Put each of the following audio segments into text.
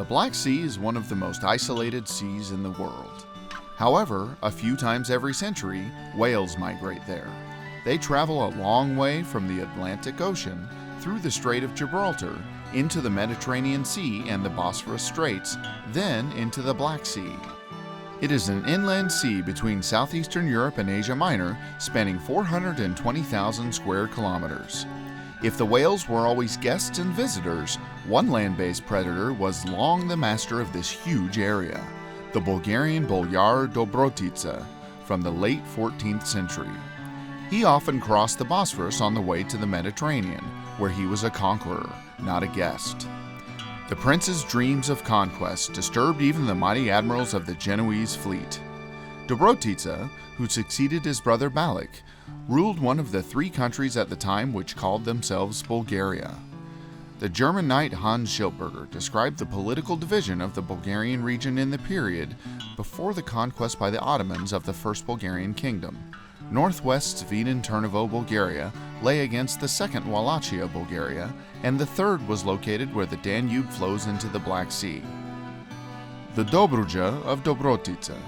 The Black Sea is one of the most isolated seas in the world. However, a few times every century, whales migrate there. They travel a long way from the Atlantic Ocean through the Strait of Gibraltar into the Mediterranean Sea and the Bosphorus Straits, then into the Black Sea. It is an inland sea between southeastern Europe and Asia Minor, spanning 420,000 square kilometers. If the whales were always guests and visitors, one land-based predator was long the master of this huge area, the Bulgarian boyar Dobrich-City, from the late 14th century. He often crossed the Bosphorus on the way to the Mediterranean, where he was a conqueror, not a guest. The prince's dreams of conquest disturbed even the mighty admirals of the Genoese fleet. Dobrich-City, who succeeded his brother Balik, ruled one of the three countries at the time which called themselves Bulgaria. The German knight Hans Schildberger described the political division of the Bulgarian region in the period before the conquest by the Ottomans of the First Bulgarian Kingdom. Northwest Sweden-Turnovo, Bulgaria, lay against the second Wallachia, Bulgaria, and the third was located where the Danube flows into the Black Sea. The Dobrudzha of Dobrich-City.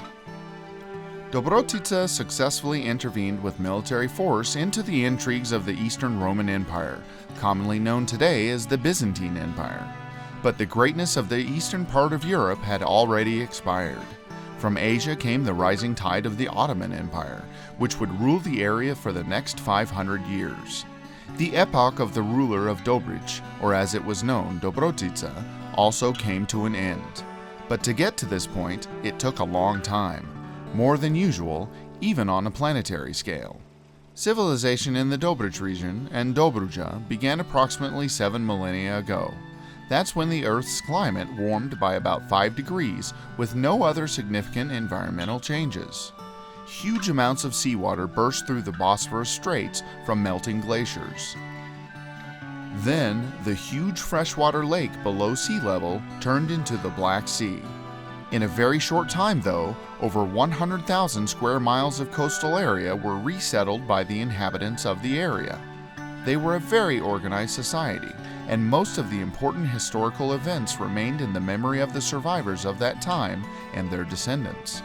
Dobrich-City successfully intervened with military force into the intrigues of the Eastern Roman Empire, commonly known today as the Byzantine Empire. But the greatness of the eastern part of Europe had already expired. From Asia came the rising tide of the Ottoman Empire, which would rule the area for the next 500 years. The epoch of the ruler of Dobrich, or as it was known, Dobrich-City, also came to an end. But to get to this point, it took a long time. More than usual, even on a planetary scale. Civilization in the Dobrich region and Dobrudzha began approximately 7 millennia ago. That's when the Earth's climate warmed by about 5 degrees with no other significant environmental changes. Huge amounts of seawater burst through the Bosphorus Straits from melting glaciers. Then, the huge freshwater lake below sea level turned into the Black Sea. In a very short time, though, over 100,000 square miles of coastal area were resettled by the inhabitants of the area. They were a very organized society, and most of the important historical events remained in the memory of the survivors of that time and their descendants.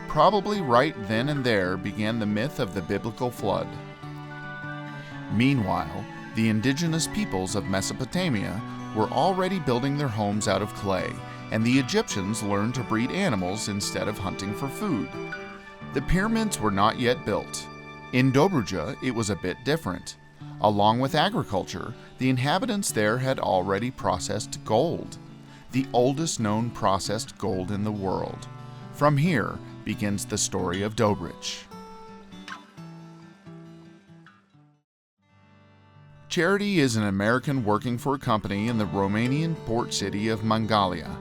Probably right then and there began the myth of the biblical flood. Meanwhile, the indigenous peoples of Mesopotamia were already building their homes out of clay, and the Egyptians learned to breed animals instead of hunting for food. The pyramids were not yet built. In Dobrudzha, it was a bit different. Along with agriculture, the inhabitants there had already processed gold, the oldest known processed gold in the world. From here begins the story of Dobrich. Charity is an American working for a company in the Romanian port city of Mangalia.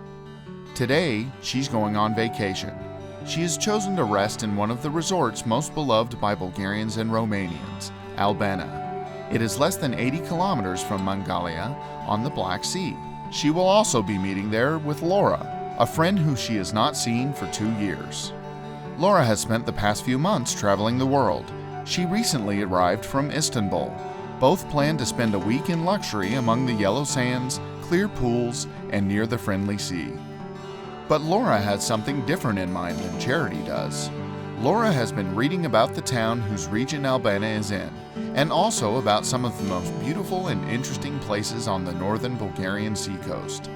Today, she's going on vacation. She has chosen to rest in one of the resorts most beloved by Bulgarians and Romanians, Albana. It is less than 80 kilometers from Mangalia on the Black Sea. She will also be meeting there with Laura, a friend who she has not seen for 2 years. Laura has spent the past few months traveling the world. She recently arrived from Istanbul. Both plan to spend a week in luxury among the yellow sands, clear pools, and near the friendly sea. But Laura has something different in mind than Charity does. Laura has been reading about the town whose region Albana is in, and also about some of the most beautiful and interesting places on the northern Bulgarian seacoast.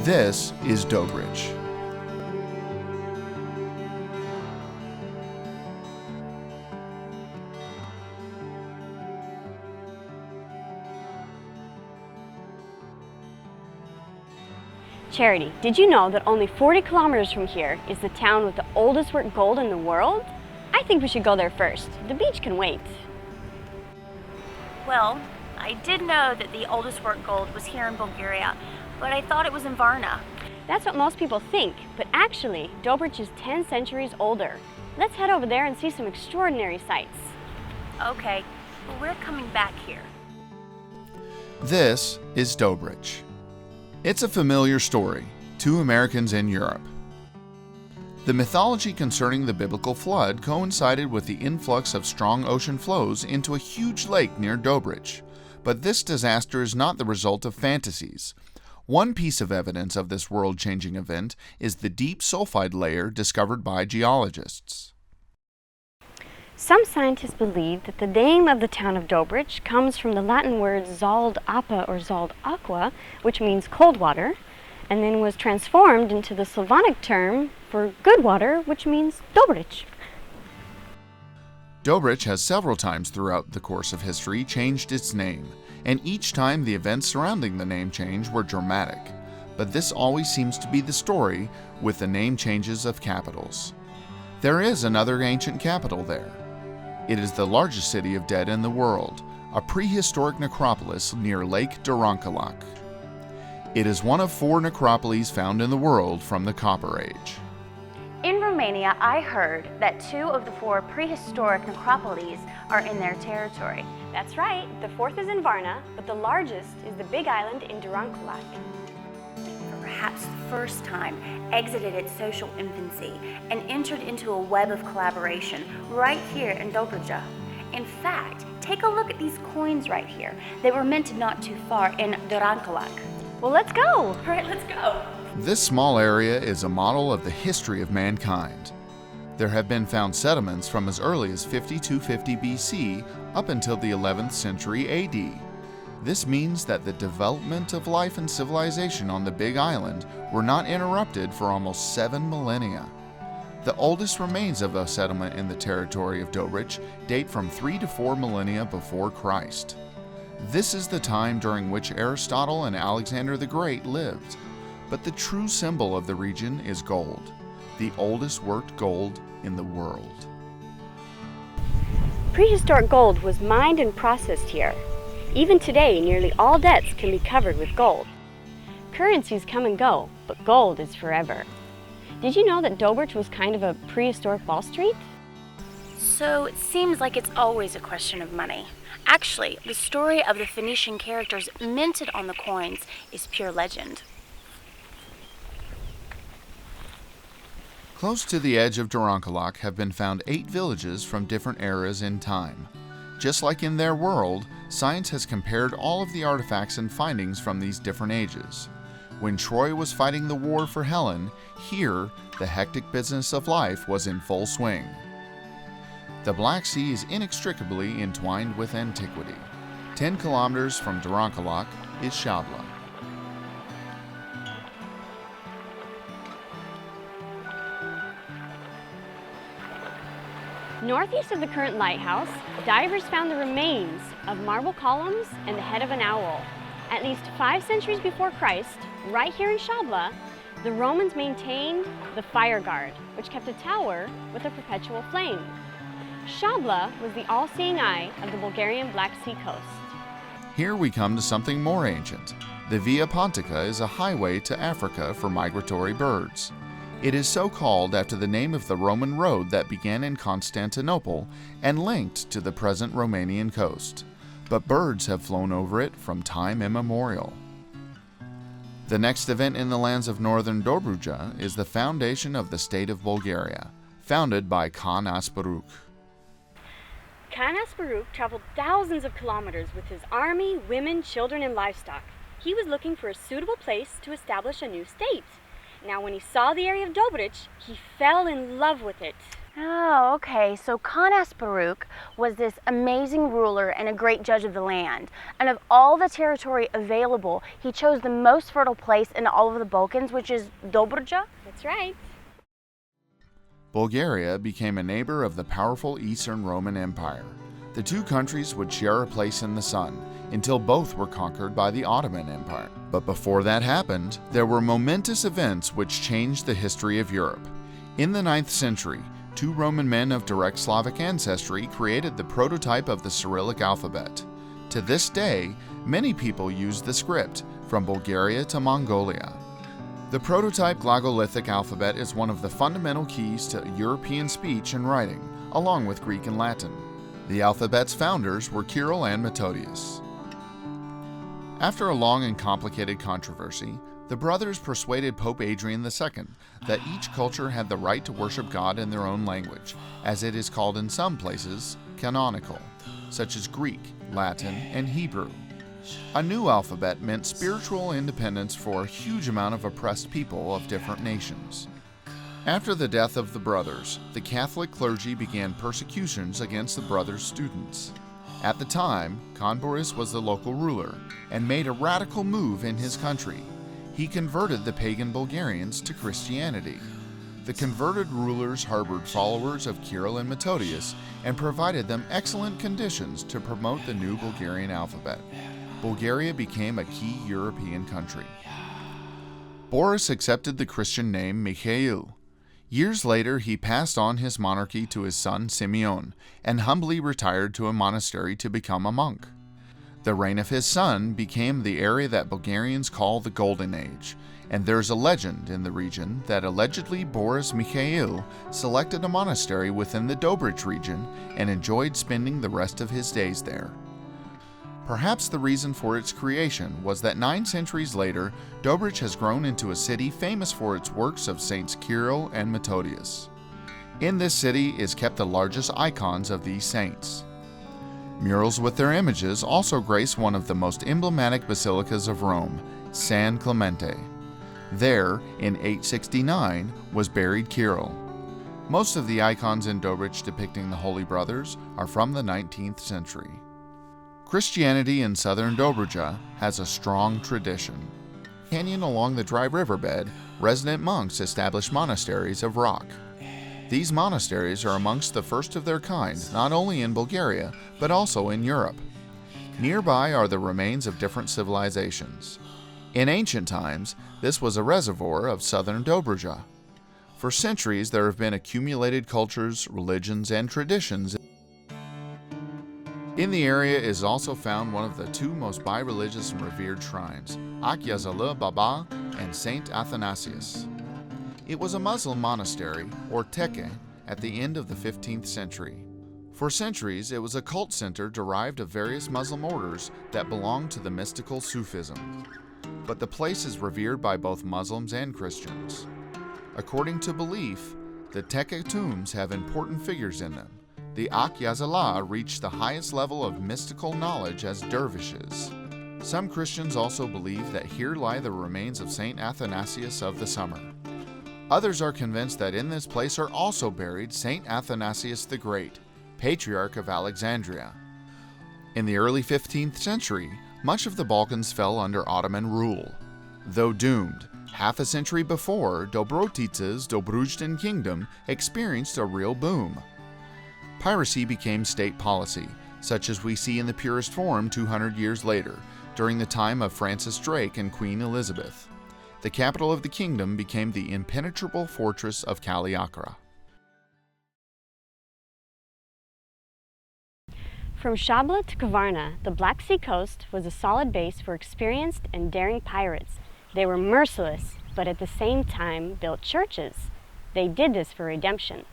This is Dobrich. Charity, did you know that only 40 kilometers from here is the town with the oldest worked gold in the world? I think we should go there first. The beach can wait. Well, I did know that the oldest worked gold was here in Bulgaria, but I thought it was in Varna. That's what most people think, but actually, Dobrich is 10 centuries older. Let's head over there and see some extraordinary sights. Okay, but we're coming back here. This is Dobrich. It's a familiar story to Americans in Europe. The mythology concerning the biblical flood coincided with the influx of strong ocean flows into a huge lake near Dobrich. But this disaster is not the result of fantasies. One piece of evidence of this world-changing event is the deep sulfide layer discovered by geologists. Some scientists believe that the name of the town of Dobrich comes from the Latin word zald apa or zald aqua, which means cold water, and then was transformed into the Slavonic term for good water, which means Dobrich. Dobrich has several times throughout the course of history changed its name, and each time the events surrounding the name change were dramatic. But this always seems to be the story with the name changes of capitals. There is another ancient capital there. It is the largest city of dead in the world, a prehistoric necropolis near Lake Dobrich. It is one of 4 necropolis found in the world from the Copper Age. In Romania, I heard that 2 of the 4 prehistoric necropolis are in their territory. That's right, the 4th is in Varna, but the largest is the big island in Dobrich-City. For perhaps the first time, exited its social infancy and entered into a web of collaboration right here in Dobrudzha. In fact, take a look at these coins right here. They were minted not too far in Dobrich-City. Well, let's go! All right, let's go. This small area is a model of the history of mankind. There have been found sediments from as early as 5250 BC up until the 11th century AD. This means that the development of life and civilization on the Big Island were not interrupted for almost 7 millennia. The oldest remains of a settlement in the territory of Dobrich date from 3 to 4 millennia before Christ. This is the time during which Aristotle and Alexander the Great lived. But the true symbol of the region is gold, the oldest worked gold in the world. Prehistoric gold was mined and processed here. Even today, nearly all debts can be covered with gold. Currencies come and go, but gold is forever. Did you know that Dobrich was kind of a prehistoric Wall Street? So it seems like it's always a question of money. Actually, the story of the Phoenician characters minted on the coins is pure legend. Close to the edge of Dobrich have been found 8 villages from different eras in time. Just like in their world, science has compared all of the artifacts and findings from these different ages. When Troy was fighting the war for Helen, here, the hectic business of life was in full swing. The Black Sea is inextricably entwined with antiquity. 10 kilometers from Dobrich is Shabla. Northeast of the current lighthouse, divers found the remains of marble columns and the head of an owl. At least 5 centuries before Christ, right here in Shabla, the Romans maintained the fire guard, which kept a tower with a perpetual flame. Shabla was the all-seeing eye of the Bulgarian Black Sea coast. Here we come to something more ancient. The Via Pontica is a highway to Africa for migratory birds. It is so called after the name of the Roman road that began in Constantinople and linked to the present Romanian coast. But birds have flown over it from time immemorial. The next event in the lands of northern Dobrudzha is the foundation of the state of Bulgaria, founded by Khan Asparuk. Khan Asparuk traveled thousands of kilometers with his army, women, children, and livestock. He was looking for a suitable place to establish a new state. Now, when he saw the area of Dobrich, he fell in love with it. Oh, okay. So Khan Asparuk was this amazing ruler and a great judge of the land. And of all the territory available, he chose the most fertile place in all of the Balkans, which is Dobrudzha. That's right. Bulgaria became a neighbor of the powerful Eastern Roman Empire. The 2 countries would share a place in the sun until both were conquered by the Ottoman Empire. But before that happened, there were momentous events which changed the history of Europe. In the 9th century, 2 Roman men of direct Slavic ancestry created the prototype of the Cyrillic alphabet. To this day, many people use the script, from Bulgaria to Mongolia. The prototype Glagolithic alphabet is one of the fundamental keys to European speech and writing, along with Greek and Latin. The alphabet's founders were Kirill and Methodius. After a long and complicated controversy, the brothers persuaded Pope Adrian II that each culture had the right to worship God in their own language, as it is called in some places canonical, such as Greek, Latin, and Hebrew. A new alphabet meant spiritual independence for a huge amount of oppressed people of different nations. After the death of the brothers, the Catholic clergy began persecutions against the brothers' students. At the time, Khan Boris was the local ruler and made a radical move in his country. He converted the pagan Bulgarians to Christianity. The converted rulers harbored followers of Kirill and Methodius and provided them excellent conditions to promote the new Bulgarian alphabet. Bulgaria became a key European country. Boris accepted the Christian name Mikhail. Years later, he passed on his monarchy to his son Simeon and humbly retired to a monastery to become a monk. The reign of his son became the era that Bulgarians call the Golden Age, and there's a legend in the region that allegedly Boris Mikhail selected a monastery within the Dobrich region and enjoyed spending the rest of his days there. Perhaps the reason for its creation was that 9 centuries later, Dobrich has grown into a city famous for its works of Saints Kirill and Methodius. In this city is kept the largest icons of these saints. Murals with their images also grace one of the most emblematic basilicas of Rome, San Clemente. There, in 869, was buried Kirill. Most of the icons in Dobrich depicting the Holy Brothers are from the 19th century. Christianity in southern Dobrudzha has a strong tradition. Canyon along the dry riverbed, resident monks established monasteries of rock. These monasteries are amongst the first of their kind, not only in Bulgaria, but also in Europe. Nearby are the remains of different civilizations. In ancient times, this was a reservoir of southern Dobrudzha. For centuries, there have been accumulated cultures, religions, and traditions. In the area is also found one of the 2 most bi-religious and revered shrines, Akyazalı Baba and Saint Athanasius. It was a Muslim monastery, or tekke, at the end of the 15th century. For centuries, it was a cult center derived of various Muslim orders that belonged to the mystical Sufism. But the place is revered by both Muslims and Christians. According to belief, the tekke tombs have important figures in them. The Akyazalı reached the highest level of mystical knowledge as dervishes. Some Christians also believe that here lie the remains of Saint Athanasius of the Summer. Others are convinced that in this place are also buried Saint Athanasius the Great, Patriarch of Alexandria. In the early 15th century, much of the Balkans fell under Ottoman rule. Though doomed, half a century before, Dobrotitsa's Dobrujdan kingdom experienced a real boom. Piracy became state policy, such as we see in the purest form 200 years later, during the time of Francis Drake and Queen Elizabeth. The capital of the kingdom became the impenetrable fortress of Kaliakra. From Shabla to Kavarna, the Black Sea coast was a solid base for experienced and daring pirates. They were merciless, but at the same time built churches. They did this for redemption.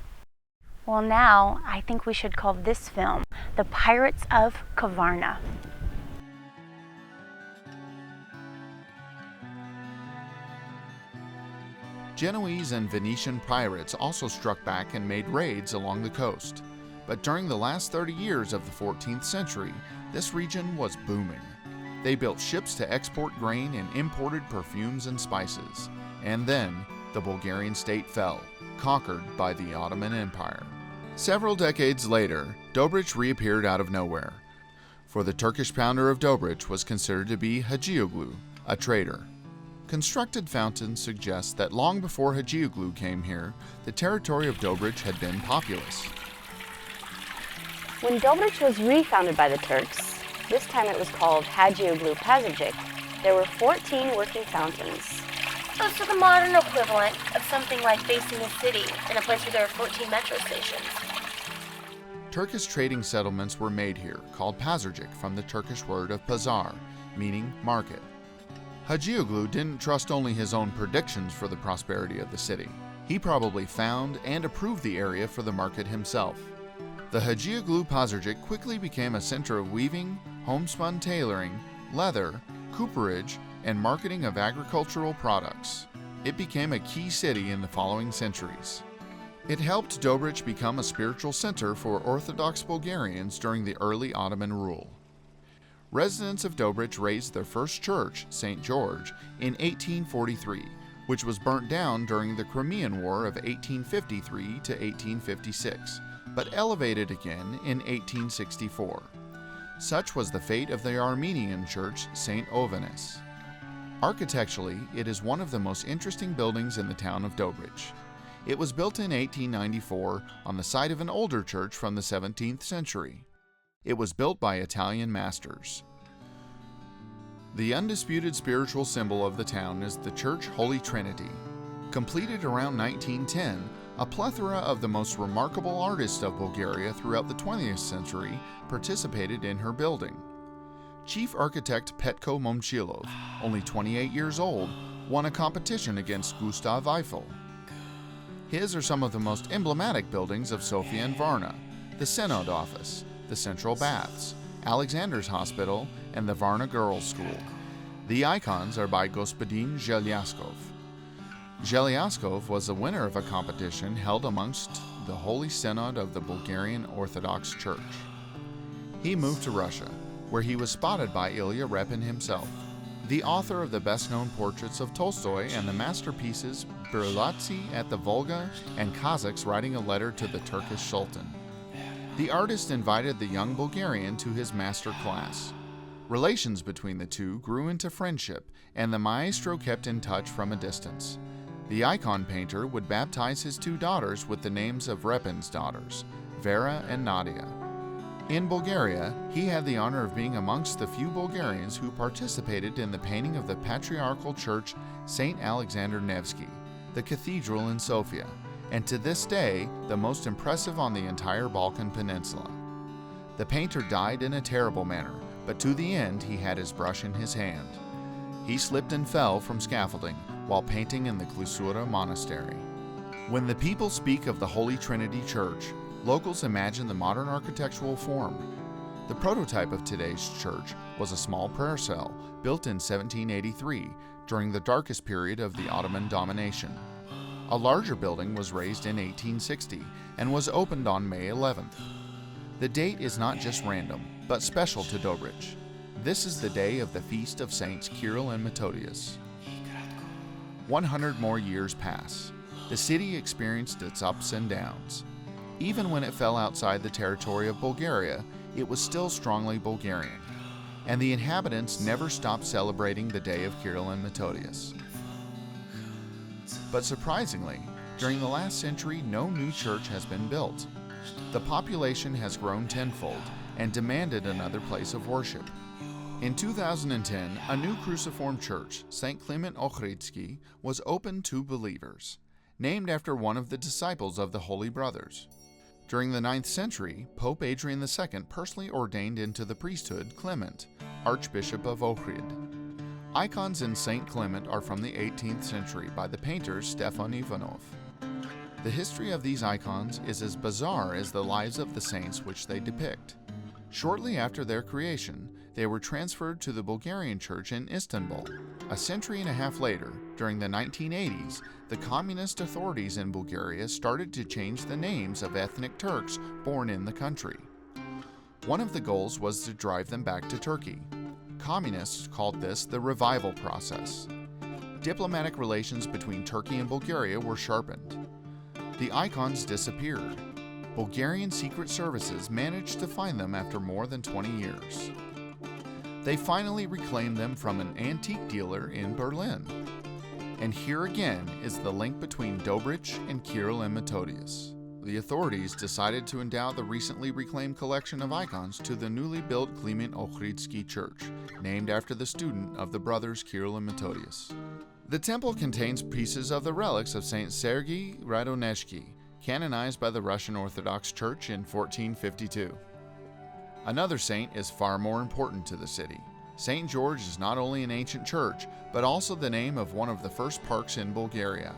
Well, now I think we should call this film The Pirates of Kavarna. Genoese and Venetian pirates also struck back and made raids along the coast. But during the last 30 years of the 14th century, this region was booming. They built ships to export grain and imported perfumes and spices. And then, the Bulgarian state fell, conquered by the Ottoman Empire. Several decades later, Dobrich reappeared out of nowhere. For the Turkish founder of Dobrich was considered to be Hacioglu, a traitor. Constructed fountains suggest that long before Hacioglu came here, the territory of Dobrich had been populous. When Dobrich was refounded by the Turks, this time it was called Hacioglu Pazajic, there were 14 working fountains. Oh, so the modern equivalent of something like basing a city in a place where there are 14 metro stations. Turkish trading settlements were made here, called Pazarcık from the Turkish word of pazar, meaning market. Hacioglu didn't trust only his own predictions for the prosperity of the city. He probably found and approved the area for the market himself. The Hacioglu Pazarcık quickly became a center of weaving, homespun tailoring, leather, cooperage, and marketing of agricultural products. It became a key city in the following centuries. It helped Dobrich become a spiritual center for Orthodox Bulgarians during the early Ottoman rule. Residents of Dobrich raised their first church, St. George, in 1843, which was burnt down during the Crimean War of 1853 to 1856, but elevated again in 1864. Such was the fate of the Armenian church, St. Ovanes. Architecturally, it is one of the most interesting buildings in the town of Dobrich. It was built in 1894 on the site of an older church from the 17th century. It was built by Italian masters. The undisputed spiritual symbol of the town is the Church Holy Trinity. Completed around 1910, a plethora of the most remarkable artists of Bulgaria throughout the 20th century participated in her building. Chief architect Petko Momchilov, only 28 years old, won a competition against Gustav Eiffel. His are some of the most emblematic buildings of Sofia and Varna: the Synod Office, the Central Baths, Alexander's Hospital, and the Varna Girls' School. The icons are by Gospodin Zhelyaskov. Zhelyaskov was the winner of a competition held amongst the Holy Synod of the Bulgarian Orthodox Church. He moved to Russia, where he was spotted by Ilya Repin himself, the author of the best-known portraits of Tolstoy and the masterpieces Berlatsi at the Volga and Kazakhs writing a letter to the Turkish Sultan. The artist invited the young Bulgarian to his master class. Relations between the two grew into friendship, and the maestro kept in touch from a distance. The icon painter would baptize his two daughters with the names of Repin's daughters, Vera and Nadia. In Bulgaria, he had the honor of being amongst the few Bulgarians who participated in the painting of the patriarchal church St. Alexander Nevsky, the cathedral in Sofia, and to this day, the most impressive on the entire Balkan Peninsula. The painter died in a terrible manner, but to the end he had his brush in his hand. He slipped and fell from scaffolding while painting in the Clusura Monastery. When the people speak of the Holy Trinity Church, locals imagine the modern architectural form. The prototype of today's church was a small prayer cell built in 1783 during the darkest period of the Ottoman domination. A larger building was raised in 1860 and was opened on May 11th. The date is not just random, but special to Dobrich. This is the day of the feast of Saints Kirill and Methodius. 100 more years pass. The city experienced its ups and downs. Even when it fell outside the territory of Bulgaria, it was still strongly Bulgarian, and the inhabitants never stopped celebrating the day of Kirill and Methodius. But surprisingly, during the last century, no new church has been built. The population has grown tenfold and demanded another place of worship. In 2010, a new cruciform church, St. Clement Ochridsky, was opened to believers, named after one of the disciples of the Holy Brothers. During the 9th century, Pope Adrian II personally ordained into the priesthood Clement, Archbishop of Ohrid. Icons in St. Clement are from the 18th century by the painter Stefan Ivanov. The history of these icons is as bizarre as the lives of the saints which they depict. Shortly after their creation, they were transferred to the Bulgarian church in Istanbul. A century and a half later, during the 1980s, the communist authorities in Bulgaria started to change the names of ethnic Turks born in the country. One of the goals was to drive them back to Turkey. Communists called this the revival process. Diplomatic relations between Turkey and Bulgaria were sharpened. The icons disappeared. Bulgarian secret services managed to find them after more than 20 years. They finally reclaimed them from an antique dealer in Berlin. And here again is the link between Dobrich and Kirill and Methodius. The authorities decided to endow the recently reclaimed collection of icons to the newly built Clement Ochridsky Church, named after the student of the brothers Kirill and Methodius. The temple contains pieces of the relics of Saint Sergei Radonezhky, canonized by the Russian Orthodox Church in 1452. Another saint is far more important to the city. St. George is not only an ancient church, but also the name of one of the first parks in Bulgaria.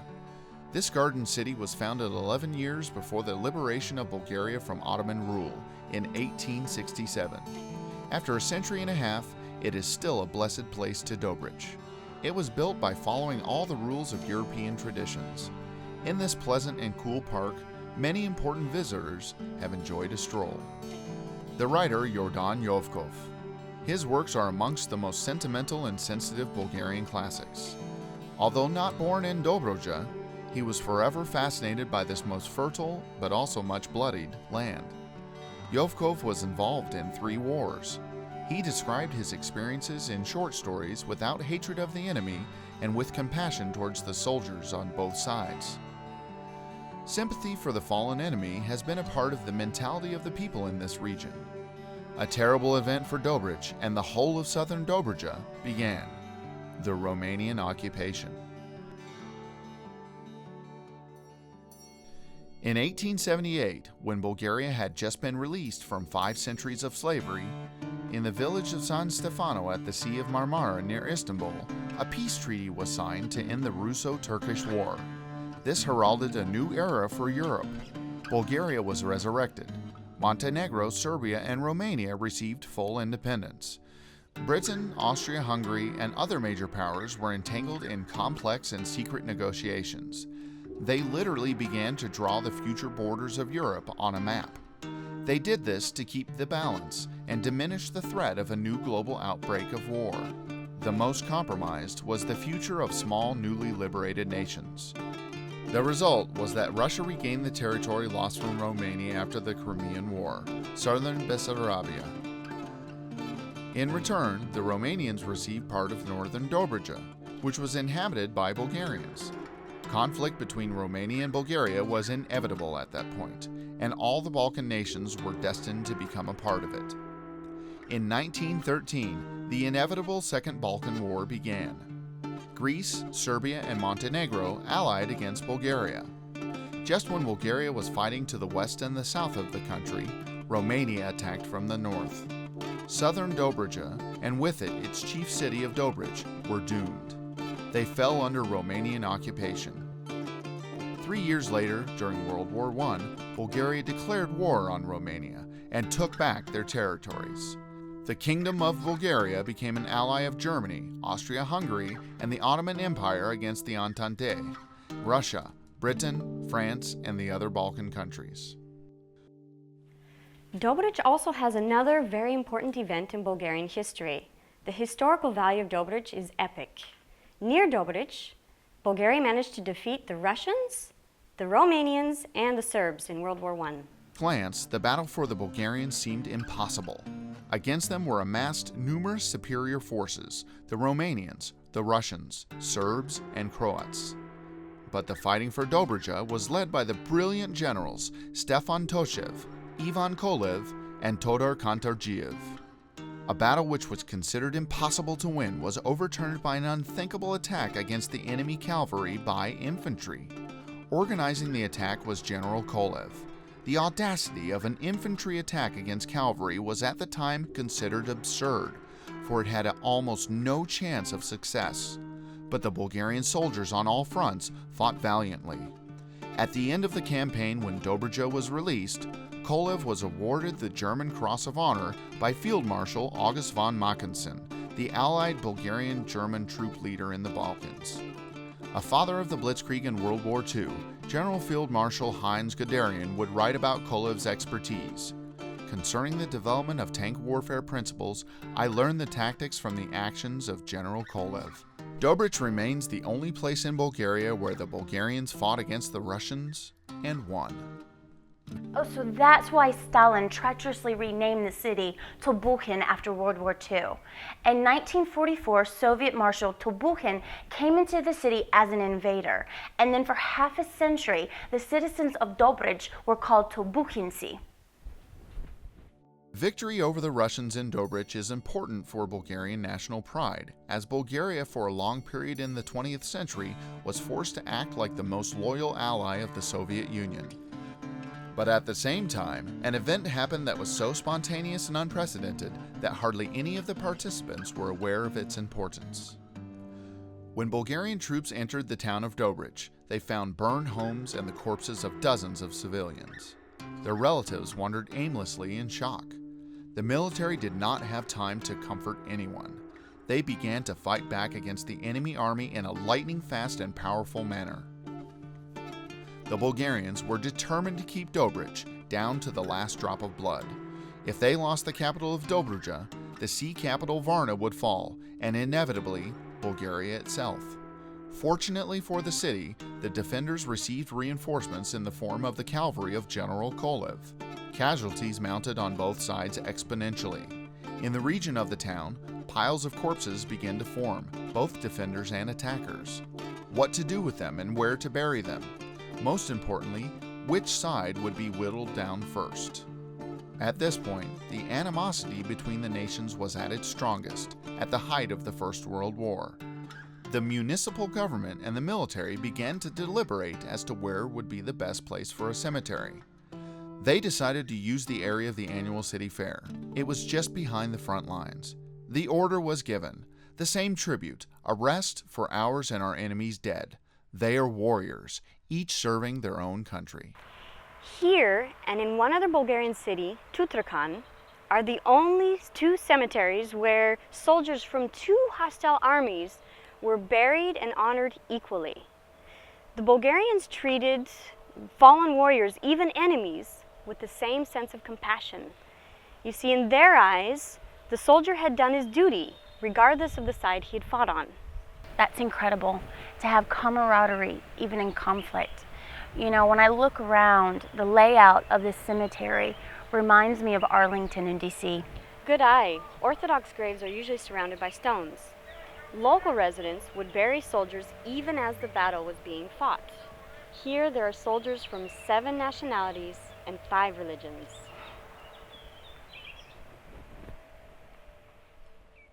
This garden city was founded 11 years before the liberation of Bulgaria from Ottoman rule in 1867. After a century and a half, it is still a blessed place to Dobrich. It was built by following all the rules of European traditions. In this pleasant and cool park, many important visitors have enjoyed a stroll. The writer Yordan Yovkov. His works are amongst the most sentimental and sensitive Bulgarian classics. Although not born in Dobrudzha, he was forever fascinated by this most fertile, but also much bloodied, land. Yovkov was involved in 3 wars. He described his experiences in short stories without hatred of the enemy and with compassion towards the soldiers on both sides. Sympathy for the fallen enemy has been a part of the mentality of the people in this region. A terrible event for Dobrich and the whole of southern Dobrudzha began: the Romanian occupation. In 1878, when Bulgaria had just been released from 5 centuries of slavery, in the village of San Stefano at the Sea of Marmara near Istanbul, a peace treaty was signed to end the Russo-Turkish War. This heralded a new era for Europe. Bulgaria was resurrected. Montenegro, Serbia, and Romania received full independence. Britain, Austria-Hungary, and other major powers were entangled in complex and secret negotiations. They literally began to draw the future borders of Europe on a map. They did this to keep the balance and diminish the threat of a new global outbreak of war. The most compromised was the future of small, newly liberated nations. The result was that Russia regained the territory lost from Romania after the Crimean War, southern Bessarabia. In return, the Romanians received part of northern Dobrudzha, which was inhabited by Bulgarians. Conflict between Romania and Bulgaria was inevitable at that point, and all the Balkan nations were destined to become a part of it. In 1913, the inevitable Second Balkan War began. Greece, Serbia, and Montenegro allied against Bulgaria. Just when Bulgaria was fighting to the west and the south of the country, Romania attacked from the north. Southern Dobrudzha, and with it its chief city of Dobrich, were doomed. They fell under Romanian occupation. 3 years later, during World War I, Bulgaria declared war on Romania and took back their territories. The Kingdom of Bulgaria became an ally of Germany, Austria-Hungary, and the Ottoman Empire against the Entente, Russia, Britain, France, and the other Balkan countries. Dobrich also has another very important event in Bulgarian history. The historical value of Dobrich is epic. Near Dobrich, Bulgaria managed to defeat the Russians, the Romanians, and the Serbs in World War I. At glance, the battle for the Bulgarians seemed impossible. Against them were amassed numerous superior forces: the Romanians, the Russians, Serbs, and Croats. But the fighting for Dobrudzha was led by the brilliant generals Stefan Toshev, Ivan Kolev, and Todor Kantarjiev. A battle which was considered impossible to win was overturned by an unthinkable attack against the enemy cavalry by infantry. Organizing the attack was General Kolev. The audacity of an infantry attack against cavalry was at the time considered absurd, for it had almost no chance of success. But the Bulgarian soldiers on all fronts fought valiantly. At the end of the campaign, when Dobrudzha was released, Kolev was awarded the German Cross of Honor by Field Marshal August von Mackensen, the Allied Bulgarian-German troop leader in the Balkans. A father of the Blitzkrieg in World War II, General Field Marshal Heinz Guderian would write about Kolev's expertise. Concerning the development of tank warfare principles, I learned the tactics from the actions of General Kolev. Dobrich remains the only place in Bulgaria where the Bulgarians fought against the Russians and won. Oh, so that's why Stalin treacherously renamed the city Tobukhin after World War II. In 1944, Soviet Marshal Tobukhin came into the city as an invader, and then for half a century, the citizens of Dobrich were called Tobukhinci. Victory over the Russians in Dobrich is important for Bulgarian national pride, as Bulgaria for a long period in the 20th century was forced to act like the most loyal ally of the Soviet Union. But at the same time, an event happened that was so spontaneous and unprecedented that hardly any of the participants were aware of its importance. When Bulgarian troops entered the town of Dobrich, they found burned homes and the corpses of dozens of civilians. Their relatives wandered aimlessly in shock. The military did not have time to comfort anyone. They began to fight back against the enemy army in a lightning-fast and powerful manner. The Bulgarians were determined to keep Dobrich down to the last drop of blood. If they lost the capital of Dobrudzha, the sea capital Varna would fall, and inevitably, Bulgaria itself. Fortunately for the city, the defenders received reinforcements in the form of the cavalry of General Kolev. Casualties mounted on both sides exponentially. In the region of the town, piles of corpses began to form, both defenders and attackers. What to do with them and where to bury them? Most importantly, which side would be whittled down first? At this point, the animosity between the nations was at its strongest, at the height of the First World War. The municipal government and the military began to deliberate as to where would be the best place for a cemetery. They decided to use the area of the annual city fair. It was just behind the front lines. The order was given, the same tribute, a rest for ours and our enemies dead. They are warriors, each serving their own country. Here, and in one other Bulgarian city, Tutrakan, are the only two cemeteries where soldiers from two hostile armies were buried and honored equally. The Bulgarians treated fallen warriors, even enemies, with the same sense of compassion. You see, in their eyes, the soldier had done his duty, regardless of the side he had fought on. That's incredible, to have camaraderie, even in conflict. You know, when I look around, the layout of this cemetery reminds me of Arlington in DC. Good eye. Orthodox graves are usually surrounded by stones. Local residents would bury soldiers even as the battle was being fought. Here there are soldiers from 7 nationalities and 5 religions.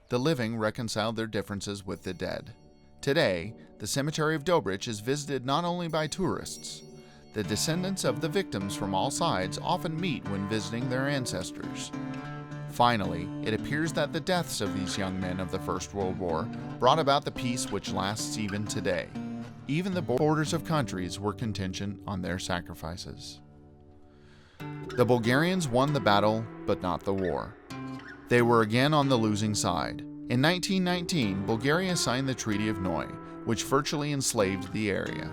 The living reconciled their differences with the dead. Today, the cemetery of Dobrich is visited not only by tourists. The descendants of the victims from all sides often meet when visiting their ancestors. Finally, it appears that the deaths of these young men of the First World War brought about the peace which lasts even today. Even the borders of countries were contingent on their sacrifices. The Bulgarians won the battle, but not the war. They were again on the losing side. In 1919, Bulgaria signed the Treaty of Noy, which virtually enslaved the area.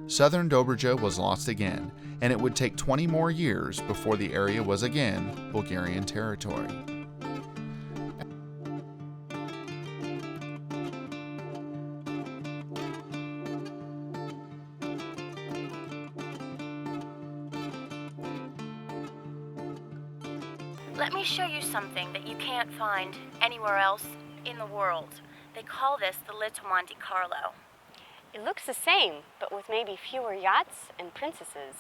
Southern Dobrudzha was lost again, and it would take 20 more years before the area was again Bulgarian territory. Let me show you something that you can't find anywhere else in the world. They call this the Little Monte Carlo. It looks the same, but with maybe fewer yachts and princesses.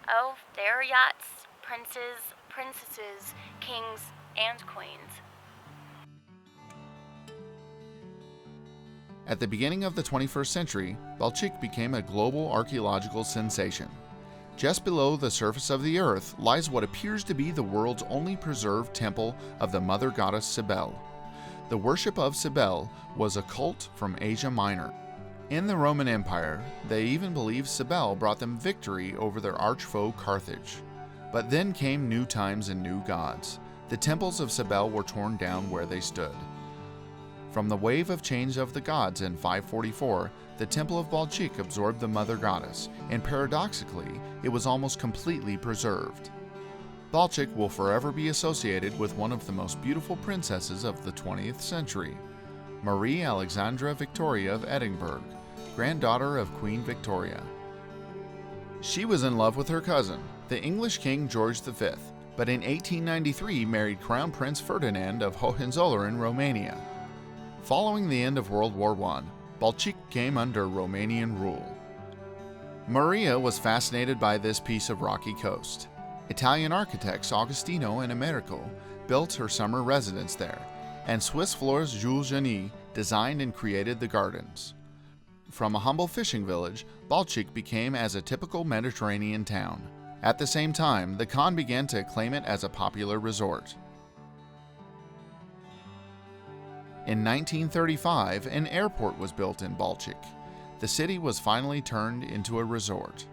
Oh, there are yachts, princes, princesses, kings, and queens. At the beginning of the 21st century, Balchik became a global archaeological sensation. Just below the surface of the earth lies what appears to be the world's only preserved temple of the mother goddess Cybele. The worship of Cybele was a cult from Asia Minor. In the Roman Empire, they even believed Cybele brought them victory over their arch-foe Carthage. But then came new times and new gods. The temples of Cybele were torn down where they stood. From the wave of change of the gods in 544, the temple of Balchik absorbed the mother goddess, and paradoxically, it was almost completely preserved. Balchik will forever be associated with one of the most beautiful princesses of the 20th century, Marie Alexandra Victoria of Edinburgh, granddaughter of Queen Victoria. She was in love with her cousin, the English King George V, but in 1893 married Crown Prince Ferdinand of Hohenzollern, Romania. Following the end of World War I, Balchik came under Romanian rule. Maria was fascinated by this piece of rocky coast. Italian architects Agostino and Americo built her summer residence there, and Swiss florist Jules Janin designed and created the gardens. From a humble fishing village, Balchik became as a typical Mediterranean town. At the same time, the Khan began to acclaim it as a popular resort. In 1935, an airport was built in Balchik. The city was finally turned into a resort.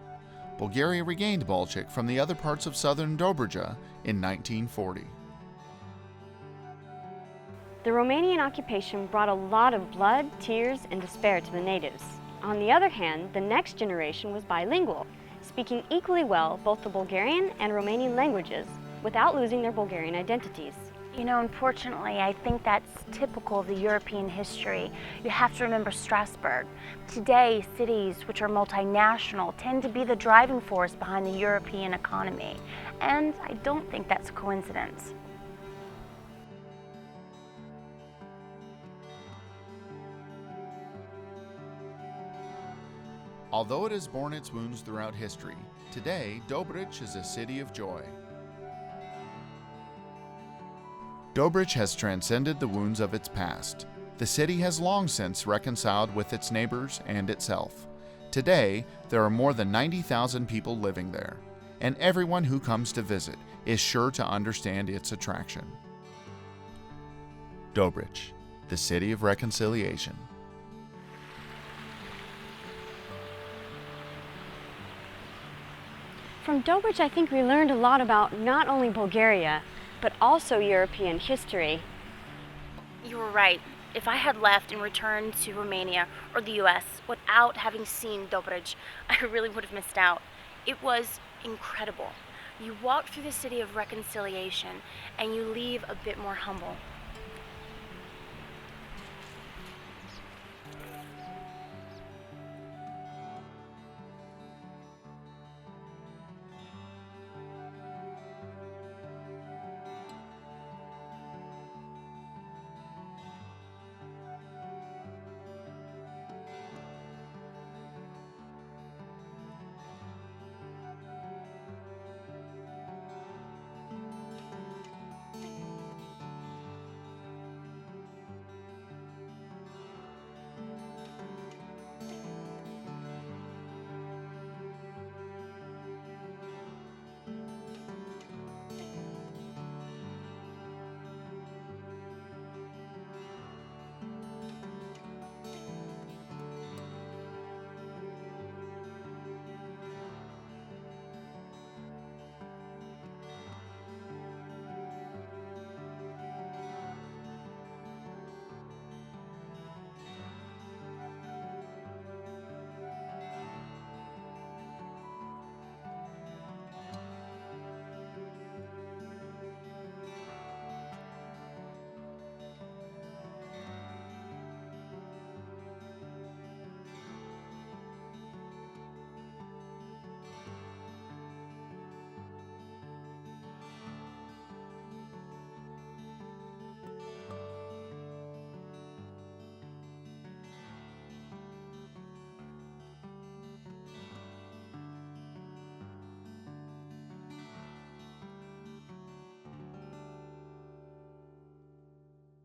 Bulgaria regained Balchik from the other parts of southern Dobrudzha in 1940. The Romanian occupation brought a lot of blood, tears, and despair to the natives. On the other hand, the next generation was bilingual, speaking equally well both the Bulgarian and Romanian languages without losing their Bulgarian identities. You know, unfortunately, I think that's typical of the European history. You have to remember Strasbourg. Today, cities which are multinational tend to be the driving force behind the European economy. And I don't think that's a coincidence. Although it has borne its wounds throughout history, today Dobrich is a city of joy. Dobrich has transcended the wounds of its past. The city has long since reconciled with its neighbors and itself. Today, there are more than 90,000 people living there, and everyone who comes to visit is sure to understand its attraction. Dobrich, the city of reconciliation. From Dobrich, I think we learned a lot about not only Bulgaria, but also European history. You were right. If I had left and returned to Romania or the US without having seen Dobrich, I really would have missed out. It was incredible. You walk through the city of reconciliation and you leave a bit more humble.